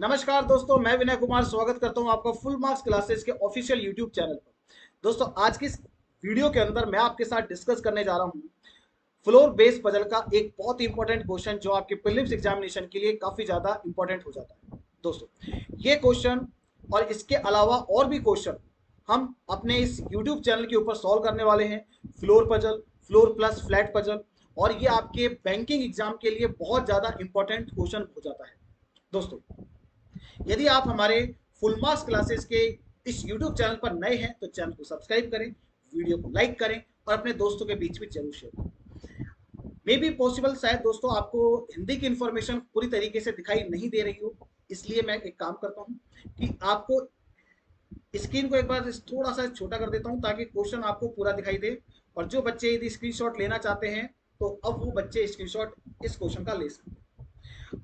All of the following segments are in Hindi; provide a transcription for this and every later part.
नमस्कार दोस्तों, मैं विनय कुमार स्वागत करता हूं आपका फुल मार्क्स क्लासेस के ऑफिशियल यूट्यूब चैनल पर। दोस्तों, आज की इस वीडियो के अंदर मैं आपके साथ डिस्कस करने जा रहा हूं फ्लोर बेस पजल का एक बहुत इंपॉर्टेंट क्वेश्चन जो आपके प्रीलिम्स एग्जामिनेशन के लिए काफी ज्यादा इंपॉर्टेंट हो जाता है। दोस्तों, ये क्वेश्चन और इसके अलावा और भी क्वेश्चन हम अपने इस यूट्यूब चैनल के ऊपर सॉल्व करने वाले हैं। Floor puzzle, floor plus flat puzzle, और ये आपके बैंकिंग एग्जाम के लिए बहुत ज्यादा इंपॉर्टेंट क्वेश्चन हो जाता है। दोस्तों, यदि आप हमारे फुल मार्क्स क्लासेस के इस यूट्यूब चैनल पर नए हैं तो चैनल को सब्सक्राइब करें, वीडियो को लाइक करें और अपने दोस्तों के बीच में जरूर शेयर करें। मे बी पॉसिबल, शायद दोस्तों आपको हिंदी की इंफॉर्मेशन पूरी तरीके से दिखाई नहीं दे रही हो, इसलिए मैं एक काम करता हूं कि आपको स्क्रीन को एक बार थोड़ा सा छोटा कर देता हूं ताकि क्वेश्चन आपको पूरा दिखाई दे। और जो बच्चे यदि स्क्रीनशॉट लेना चाहते हैं तो अब वो बच्चे स्क्रीनशॉट इस क्वेश्चन का ले सकते हैं।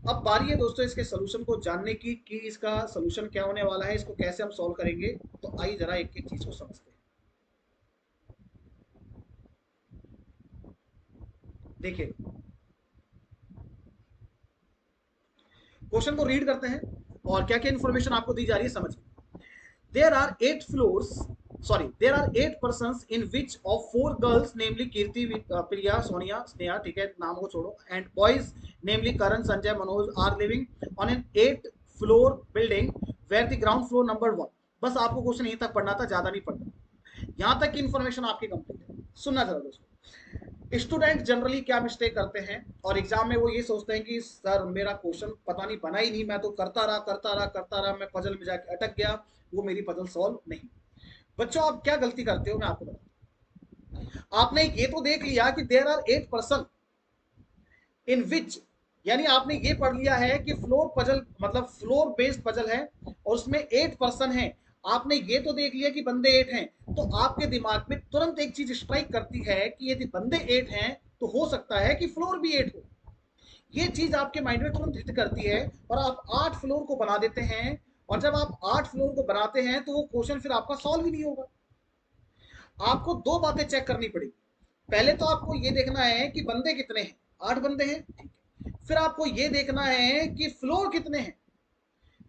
अब बारी है दोस्तों इसके सोल्यूशन को जानने की कि इसका सोल्यूशन क्या होने वाला है, इसको कैसे हम सॉल्व करेंगे। तो आइए जरा एक एक चीज को समझते हैं। देखिए, क्वेश्चन को रीड करते हैं और क्या क्या इंफॉर्मेशन आपको दी जा रही है समझिए। There are 8 floors. Sorry, there are 8 persons in which of 4 girls, namely Kirti, Priya, Sonia, Sneha, ठीक है, नाम को छोड़ो, and boys, namely Karan, Sanjay, Manoj, are living on an 8 floor building where the ground floor number 1. बस आपको क्वेश्चन यहीं तक पढ़ना था, ज्यादा नहीं पढ़ना। यहां तक की इंफॉर्मेशन आपकी कंप्लीट है। सुनना जरा दोस्तों, स्टूडेंट जनरली क्या मिस्टेक करते हैं और एग्जाम में वो ये सोचते हैं कि सर मेरा क्वेश्चन पता नहीं बना ही नहीं, मैं तो करता रहा, मैं पजल में जाके अटक गया, वो मेरी पजल सॉल्व नहीं। बच्चों, आप क्या गलती करते हो मैं आपको बताता हूं। आपने ये तो देख लिया कि देयर आर 8 पर्सन इन विच, यानी आपने ये पढ़ लिया है कि फ्लोर पजल मतलब फ्लोर बेस्ड पजल है और उसमें 8 पर्सन है। आपने ये तो देख लिया कि बंदे 8 हैं, तो आपके दिमाग में तुरंत एक चीज स्ट्राइक करती है कि यदि बंदे 8 हैं तो हो सकता है कि फ्लोर भी 8 हो। ये चीज आपके माइंड में तुरंत हिट करती है और आप 8 फ्लोर को बना देते हैं। और जब आप 8 फ्लोर को बनाते हैं तो वो क्वेश्चन फिर आपका सॉल्व ही नहीं होगा। आपको दो बातें चेक करनी पड़ेगी। पहले तो आपको ये देखना है कि बंदे कितने हैं। 8 बंदे हैं, ठीक है। फिर आपको ये देखना है कि फ्लोर कितने हैं।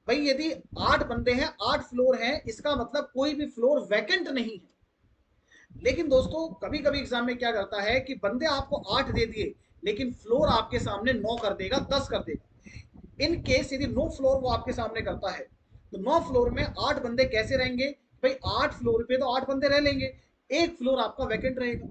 भाई, यदि 8 बंदे हैं, 8 फ्लोर हैं, इसका मतलब कोई भी फ्लोर वैकेंट नहीं है। लेकिन दोस्तों, कभी कभी एग्जाम में क्या करता है कि बंदे आपको 8 दे दिए लेकिन फ्लोर आपके सामने 9 कर देगा, 10 कर देगा। इन केस यदि 9 फ्लोर वो आपके सामने करता है तो 9 फ्लोर में 8 बंदे कैसे रहेंगे। भाई, 8 फ्लोर पे तो 8 बंदे रह लेंगे, एक फ्लोर आपका वैकेंट रहेगा।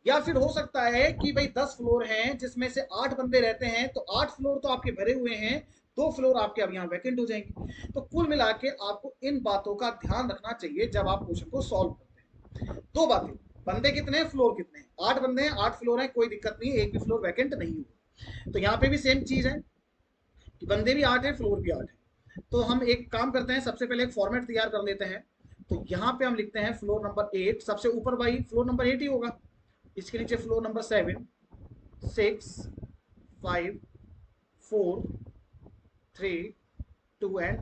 या फिर हो सकता है कि भाई 10 फ्लोर हैं जिसमें से 8 बंदे रहते हैं, तो 8 फ्लोर तो आपके भरे हुए हैं, 2 फ्लोर आपके अब यहाँ वैकेंट हो जाएंगे। तो कुल मिला के आपको इन बातों का ध्यान रखना चाहिए जब आप क्वेश्चन को सॉल्व करते हैं। दो बातें, बंदे कितने हैं, फ्लोर कितने हैं। 8 बंदे हैं, 8 फ्लोर हैं, कोई दिक्कत नहीं है, एक भी फ्लोर वैकेंट नहीं हुआ। तो यहाँ पे भी सेम चीज है कि बंदे भी 8 हैं, फ्लोर भी 8 है। तो हम एक काम करते हैं, सबसे पहले एक फॉर्मेट तैयार कर लेते हैं। तो यहाँ पे हम लिखते हैं फ्लोर नंबर 8, सबसे ऊपर भाई फ्लोर नंबर 8 ही होगा। इसके नीचे फ्लोर नंबर 7, 6, 5, 4, 3, 2 एंड।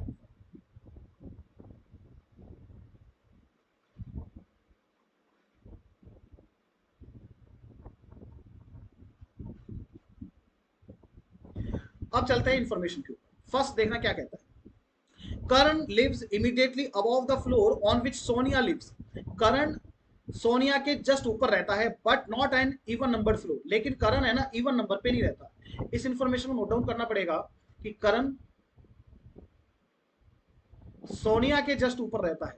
अब चलते हैं इंफॉर्मेशन के ऊपर। फर्स्ट देखना क्या कहता है। Karan lives immediately above the floor on which Sonia lives. Karan Sonia के जस्ट ऊपर रहता है but not an even number floor. लेकिन करण है ना, इवन नंबर पे नहीं रहता। इस इंफॉर्मेशन को नोट डाउन करना पड़ेगा कि करण सोनिया के जस्ट ऊपर रहता है।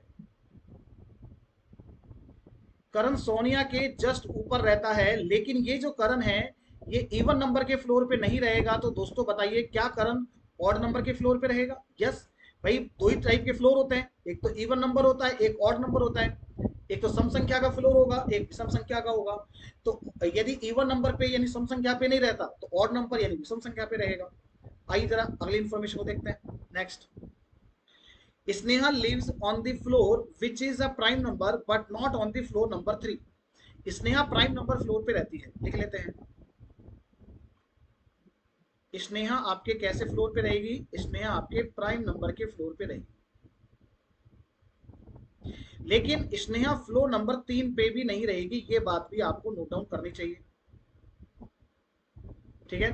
करण सोनिया के जस्ट ऊपर रहता है, लेकिन ये जो करण है ये इवन नंबर के फ्लोर पे नहीं रहेगा। तो दोस्तों बताइए, क्या करण ऑड नंबर के फ्लोर पे रहेगा? यस भाई, दो ही टाइप के फ्लोर होते हैं, एक तो इवन नंबर होता है, एक ऑड नंबर होता है। एक तो सम संख्या का फ्लोर होगा, एक विषम संख्या का होगा। तो यदि इवन नंबर पे यानी सम संख्या पे नहीं रहता तो ऑड नंबर यानी विषम संख्या पे रहेगा। आइए जरा अगली इंफॉर्मेशन को देखते हैं। Next, Sneha lives on the floor which is a prime number but not on the floor number 3. Sneha prime number floor पे रहती है, लिख लेते हैं। स्नेहा आपके कैसे फ्लोर पे रहेगी? स्नेहा आपके प्राइम नंबर के फ्लोर पे रहेगी। लेकिन स्नेहा फ्लोर नंबर 3 पे भी नहीं रहेगी, ये बात भी आपको नोट डाउन करनी चाहिए, ठीक है।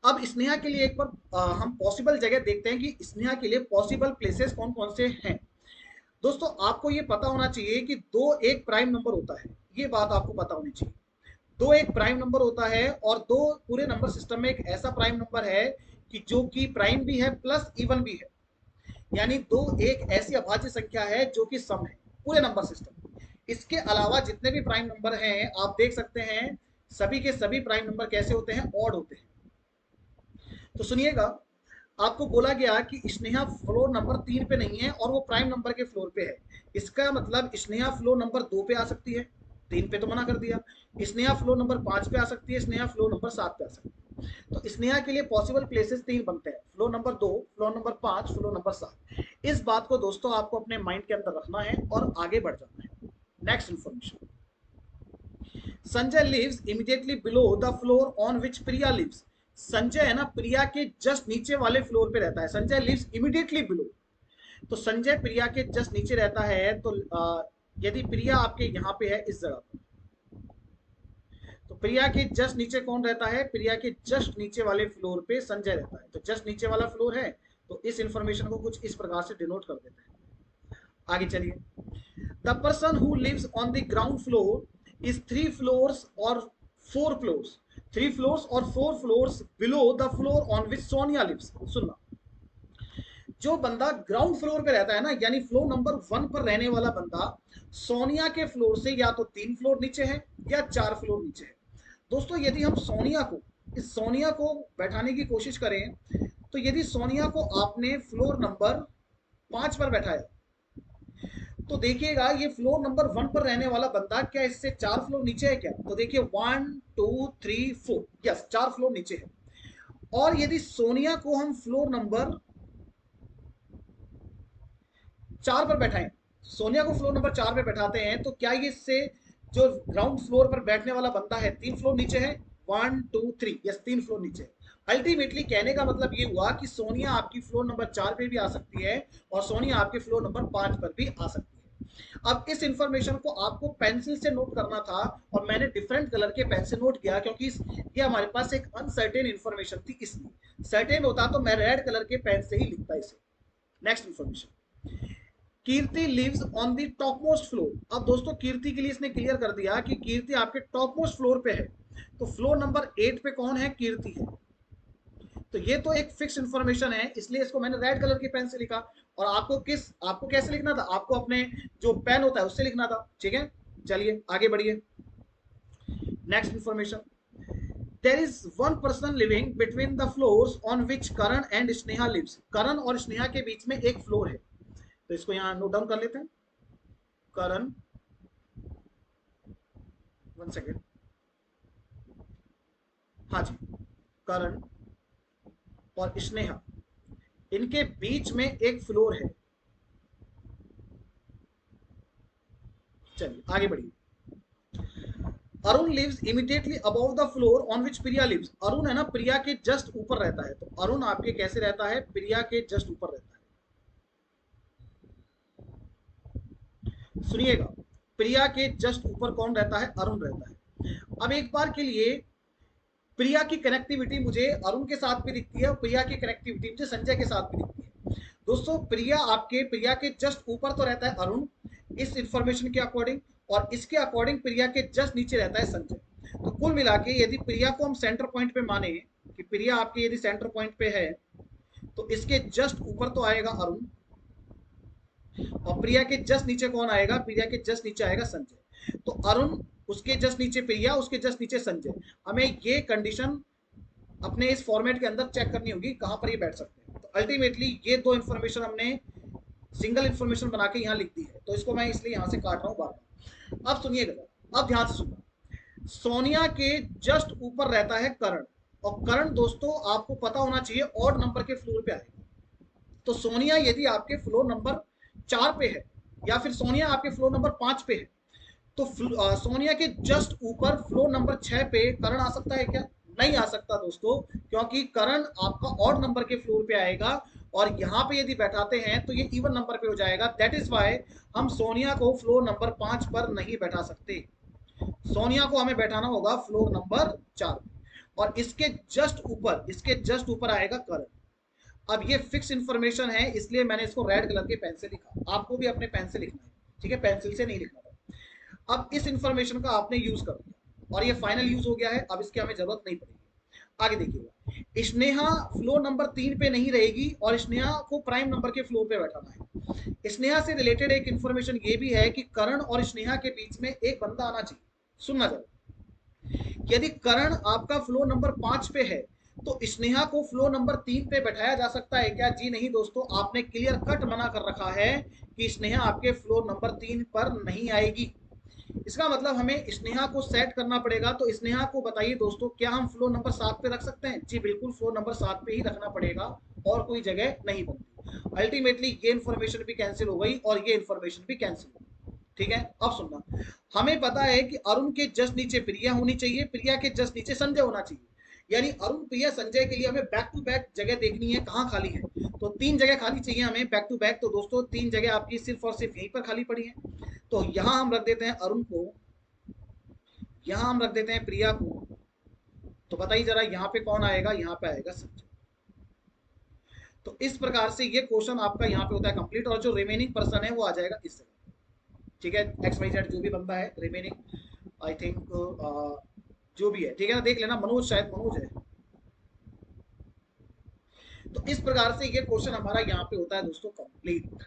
अब स्नेहा के लिए एक बार हम पॉसिबल जगह देखते हैं कि स्नेहा के लिए पॉसिबल प्लेसेस कौन कौन से हैं। दोस्तों आपको ये पता होना चाहिए कि दो एक प्राइम नंबर होता है, ये बात आपको पता होनी चाहिए। दो एक प्राइम नंबर होता है और दो पूरे नंबर सिस्टम में एक ऐसा प्राइम नंबर है कि जो कि प्राइम भी है प्लस इवन भी है, यानी दो एक ऐसी अभाज्य संख्या है जो कि सम है पूरे नंबर सिस्टम। इसके अलावा जितने भी प्राइम नंबर हैं आप देख सकते हैं, सभी के सभी प्राइम नंबर कैसे होते हैं, ऑड होते हैं। तो सुनिएगा, आपको बोला गया कि स्नेहा फ्लोर नंबर 3 पे नहीं है और वो प्राइम नंबर के फ्लोर पे है। इसका मतलब स्नेहा फ्लोर नंबर 2 पे आ सकती है, 3 पे तो मना कर दिया। स्नेहा फ्लोर नंबर 5 पे आ सकती है, स्नेहा फ्लोर नंबर 7 पे आ सकती है। तो स्नेहा के लिए पॉसिबल प्लेसेस 3 बनते हैं, floor number 2, floor number 5, floor number 7। इस बात को दोस्तों आपको अपने माइंड के अंदर रखना है और आगे बढ़ जाना है। Next information, Sanjay lives immediately below the floor on which Priya lives. Sanjay है ना, प्रिया के जस्ट नीचे वाले फ्लोर पे रहता है। संजय लिव्स इमीडिएटली बिलो, तो संजय प्रिया के जस्ट नीचे रहता है। तो यदि प्रिया आपके यहाँ पे है इस जगह पर, तो प्रिया के जस्ट नीचे कौन रहता है, प्रिया के जस्ट नीचे वाले फ्लोर पे संजय रहता है। तो जस्ट नीचे वाला फ्लोर है, तो इस इंफॉर्मेशन को कुछ इस प्रकार से डिनोट कर देते हैं। आगे चलिए, the person who lives on the ground floor is 3 floors और 4 फ्लोर्स, 3 फ्लोर्स और 4 floors below the floor on which Sonia lives. सुनना, जो बंदा ग्राउंड फ्लोर पे रहता है ना, यानी फ्लोर नंबर 1 पर रहने वाला बंदा सोनिया के फ्लोर से या तो 3 फ्लोर नीचे है या 4 फ्लोर नीचे है। दोस्तों यदि हम सोनिया को, इस सोनिया को बैठाने की कोशिश करें, तो यदि सोनिया को आपने फ्लोर नंबर 5 पर बैठाया, तो देखिएगा ये फ्लोर नंबर 1 पर रहने वाला बंदा क्या इससे 4 फ्लोर नीचे है क्या? तो देखिए 1 2 3 4, यस 4 फ्लोर नीचे है। और यदि सोनिया को हम फ्लोर नंबर 4 पर बैठाएं, सोनिया को फ्लोर नंबर 4 पे बैठाते हैं, तो क्या ये इससे जो ग्राउंड फ्लोर पर बैठने वाला बंदा है 3 फ्लोर नीचे है? 1 2 3, यस 3 फ्लोर नीचे है। अल्टीमेटली कहने का मतलब ये हुआ कि सोनिया आपकी फ्लोर नंबर 4 पे भी आ सकती है और सोनिया आपके फ्लोर नंबर 5 पर भी आ सकती है। अब इस इंफॉर्मेशन को आपको पेंसिल से नोट करना था और मैंने डिफरेंट कलर के पेन से नोट किया, क्योंकि ये हमारे पास एक अनसर्टेन इंफॉर्मेशन थी, इसलिए सर्टेन होता तो मैं रेड कलर के पेन से ही लिखता इसे। Next information, Kirti lives on the top most floor. अब दोस्तों कीर्ति के लिए इसने क्लियर कर दिया कि कीर्ति आपके टॉप मोस्ट फ्लोर पे है, तो फ्लोर नंबर 8 पे कौन है, कीर्ति है। तो ये तो एक फिक्स इंफॉर्मेशन है, इसलिए इसको मैंने रेड कलर के पेन से लिखा। और आपको कैसे लिखना था, आपको अपने जो पेन होता है उससे लिखना था, ठीक है। चलिए आगे बढ़िए, next information, there is one person living between the floors on which Karan and Sneha lives. Karan और स्नेहा के बीच में एक फ्लोर है, तो इसको यहां नोट डाउन कर लेते हैं। करण, 1 सेकेंड, हाँ जी, करण और स्नेहा, इनके बीच में एक फ्लोर है। चलिए आगे बढ़िए, Arun lives immediately above the floor on which Priya lives. Arun है ना प्रिया के जस्ट ऊपर रहता है, तो अरुण आपके कैसे रहता है, प्रिया के जस्ट ऊपर रहता है। सुनिएगा, प्रिया के जस्ट ऊपर कौन रहता है, अरुण रहता है। अब एक बार के लिए प्रिया की कनेक्टिविटी मुझे अरुण के साथ भी दिखती है और प्रिया की कनेक्टिविटी मुझे संजय के साथ भी दिखती है। दोस्तों प्रिया के जस्ट ऊपर तो रहता है अरुण इस इंफॉर्मेशन के अकॉर्डिंग, और इसके अकॉर्डिंग प्रिया के जस्ट नीचे रहता है संजय। तो कुल मिला के यदि प्रिया को हम सेंटर पॉइंट पे माने कि प्रिया आपके यदि सेंटर पॉइंट पे है, तो इसके जस्ट ऊपर तो आएगा अरुण, और प्रिया के जस्ट नीचे कौन आएगा, प्रिया के जस्ट नीचे आएगा संजय। तो अरुण, उसके जस्ट नीचे प्रिया, उसके जस्ट नीचे संजय। हमें ये कंडीशन अपने इस फॉर्मेट के अंदर चेक करनी होगी कहां पर ये बैठ सकते हैं। तो अल्टीमेटली ये दो इंफॉर्मेशन हमने सिंगल इंफॉर्मेशन बना के यहाँ लिख दी है, तो इसको मैं इसलिए यहाँ से काट रहा हूँ बार बार। अब सुनिएगा, अब ध्यान से सुनना, सोनिया के जस्ट ऊपर रहता है करण, और करण दोस्तों आपको पता होना चाहिए ऑड नंबर के फ्लोर पे आएगा। तो सोनिया यदि आपके फ्लोर नंबर 4 पे है या फिर सोनिया आपके फ्लोर नंबर 5 पे है, तो सोनिया के जस्ट ऊपर फ्लोर नंबर 6 पे करण आ सकता है क्या? नहीं आ सकता दोस्तों, क्योंकि करण आपका ऑड नंबर के फ्लोर पे आएगा, और यहाँ पे यदि बैठाते हैं तो ये इवन नंबर पे हो जाएगा। दैट इज वाई हम सोनिया को फ्लोर नंबर 5 पर नहीं बैठा सकते, सोनिया को हमें बैठाना होगा फ्लोर नंबर 4। और इसके जस्ट ऊपर आएगा करंट। अब ये फिक्स इंफॉर्मेशन है, इसलिए मैंने इसको रेड कलर के पेन से लिखा। आपको भी अपने पेन से लिखना है, ठीक है, पेंसिल से नहीं लिखना था। अब इस इंफॉर्मेशन का आपने यूज कर दिया और ये फाइनल यूज हो गया है, अब इसकी हमें जरूरत नहीं पड़ेगी। आगे देखिएगा, स्नेहा फ्लोर नंबर 3 पे नहीं रहेगी और स्नेहा को प्राइम नंबर के फ्लोर पे बैठाना है। स्नेहा से रिलेटेड एक इंफॉर्मेशन ये भी है कि करण और स्नेहा के बीच में एक बंदा आना चाहिए। सुनना जरा, यदि करण आपका फ्लोर नंबर 5 पे है तो स्नेहा को फ्लोर नंबर 3 पे बैठाया जा सकता है क्या? जी नहीं दोस्तों, आपने क्लियर कट मना कर रखा है कि स्नेहा आपके फ्लोर नंबर 3 पर नहीं आएगी। इसका मतलब हमें स्नेहा को सेट करना पड़ेगा। तो स्नेहा को बताइए दोस्तों, क्या हम फ्लोर नंबर 7 पे रख सकते हैं? जी बिल्कुल, फ्लोर नंबर 7 पे ही रखना पड़ेगा और कोई जगह नहीं बनती। अल्टीमेटली ये इंफॉर्मेशन भी कैंसिल हो गई और ये इंफॉर्मेशन भी कैंसिल हो गई। ठीक है, अब सुनना, हमें पता है कि अरुण के जस्ट नीचे प्रिया होनी चाहिए, प्रिया के जस्ट नीचे संजय होना चाहिए। यानी अरुण प्रिया संजय के लिए हमें बैक टू बैक जगह देखनी है, कहाँ खाली है। तो 3 जगह खाली चाहिए हमें बैक टू बैक। तो दोस्तों 3 जगह आपकी सिर्फ और सिर्फ यहीं पर खाली पड़ी है। तो यहां हम रख देते हैं अरुण को, यहां हम रख देते हैं प्रिया को। तो बताइए जरा, यहाँ पे कौन आएगा? यहाँ पे आएगा संजय। तो इस प्रकार से ये क्वेश्चन आपका यहाँ पे होता है कंप्लीट, और जो रिमेनिंग पर्सन है वो आ जाएगा इस जगह। ठीक है, एक्स वाई जेड जो भी बंदा है रिमेनिंग, आई थिंक जो भी है, ठीक है ना, देख लेना, मनोज, शायद मनोज है। तो इस प्रकार से ये क्वेश्चन हमारा यहाँ पे होता है दोस्तों कंप्लीट।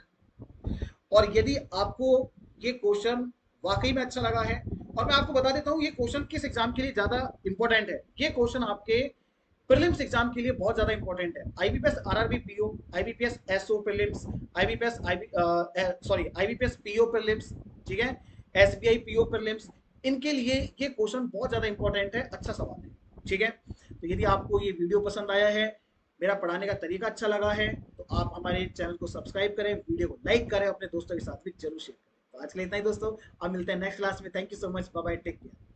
और यदि आपको ये क्वेश्चन वाकई में अच्छा लगा है, और मैं आपको बता देता हूँ ये क्वेश्चन किस एग्जाम के लिए ज्यादा इंपॉर्टेंट है। ये क्वेश्चन आपके प्रीलिम्स एग्जाम के लिए बहुत ज्यादा इंपॉर्टेंट है। IBPS RRB PO, IBPS SO prelims, IBPS IBPS PO prelims, ठीक है, एसबीआई पीओ प्रीलिम्स, इनके लिए ये क्वेश्चन बहुत ज्यादा इंपॉर्टेंट है। अच्छा सवाल है, ठीक है। तो यदि आपको ये वीडियो पसंद आया है, मेरा पढ़ाने का तरीका अच्छा लगा है, तो आप हमारे चैनल को सब्सक्राइब करें, वीडियो को लाइक करें, अपने दोस्तों के साथ भी जरूर शेयर करें। तो आज के लिए इतना ही दोस्तों, अब मिलते हैं नेक्स्ट क्लास में। Thank you so much, bye bye, take care.